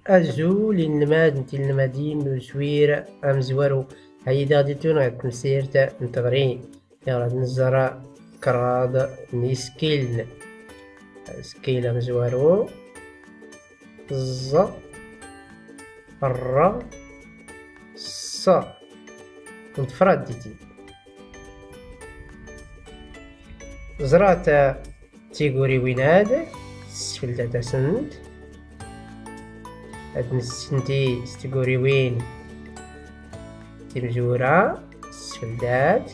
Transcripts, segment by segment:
أزول النماد نتي المدين نزوير أمزورو هيدا غادي تون غاد تمسيرتا نتغري غاد نزرا كراد نيسكيلن سكيل أمزورو ز ر ص نتفرد ديتي زراتا تيغوري ويناد سفل دا سنت هاد نسنتي ستيغوري وين تمزورا سفلدات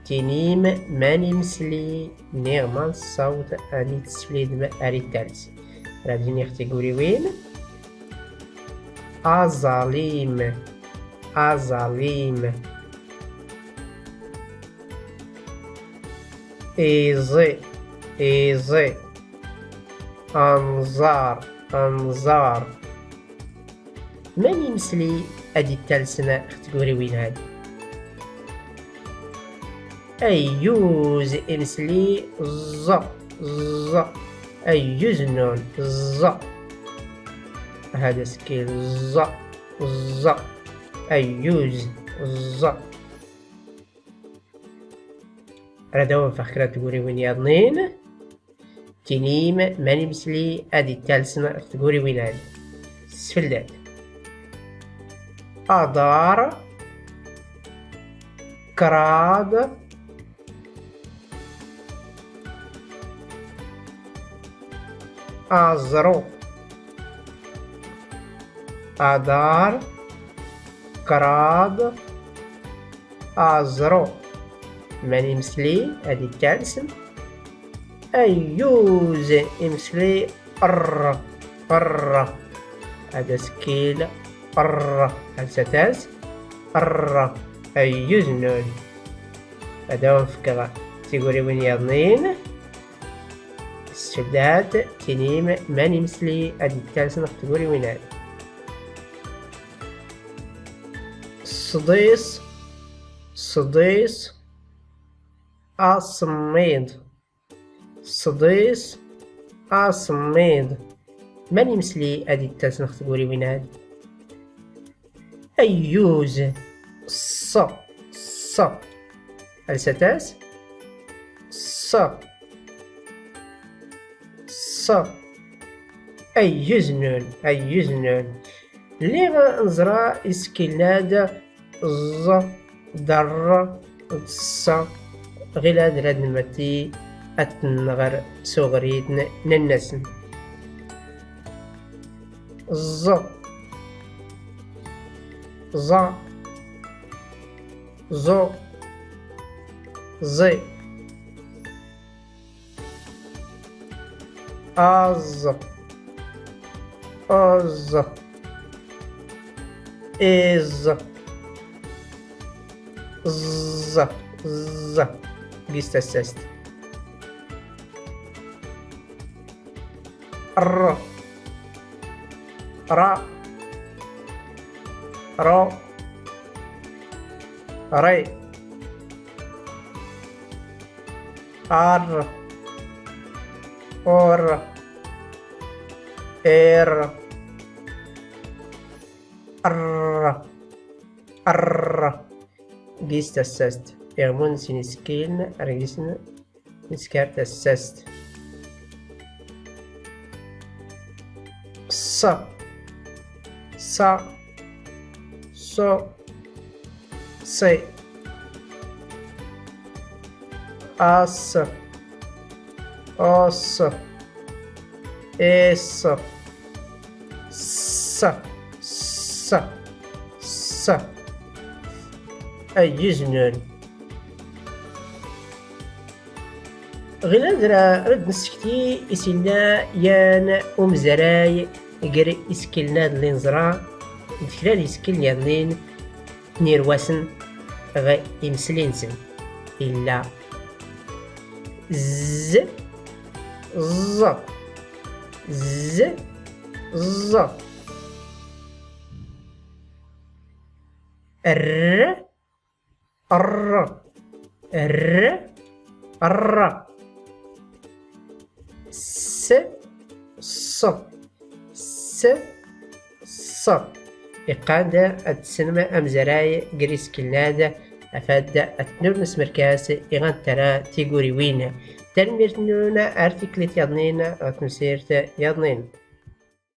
تينيم ماني مسلي نيغمان الصوت اني تسفليد ما اري تالس غادي نيختيغوري وين أظاليم أظاليم إيزي إيزي أنظار أنظار من يمسلي أدي التالسنة اختيقوري وين هادي أيوز إمسلي ز ز أيوز نون ز هذا سكيل ز ز أيوز ز ردوا فخرة تقولي وين يضنين تنيم ماني مسلي أدي التالسنة تقولي وين هادي سفلات أدار كراد أزرو أدار كراد أزرو ماني مسلي هادي التالسن أيوز إمسلي أر أر هذا سكيل أر هالستاس أر أيوز نون هذا وفكرة تيقولي وين يضنين السدات تنيم ماني مسلي هادي التالسن تقولي وين هادي صديس صديس أصميد صديس أصميد ماني مسلي هادي التالسن تقولي وين هادي أيوز ص ص الستاس ص ص أيوز نون أيوز نون لي غنزرا إسكيلاد ز در ص غير هاد نمتي أتنغر صغريتن ننسن ز ز زو زي أز أز إز ز ز قيست السست ر را رو ري ار اور اير ار ار قيست السست يغمون سينسكين رجسنا نسكارت السست ص ص صو سي أس أس إس س س س أيزنون غير رد نسكتي إسنا يان أمزراي يقري إسكيلنا اللي نزرا نتكلال إسكيل يضلين نيرواسن غي إمسلينسن إلا ز ز ز ز ر ر ر ر س ص ص إقادة السينما أمزراي جريس كلادة أفاد أتنورنس مركاس إغان ترى تيغوري وينا تنميرتنونا أرتكلت يضنين أتنسيرت يضنين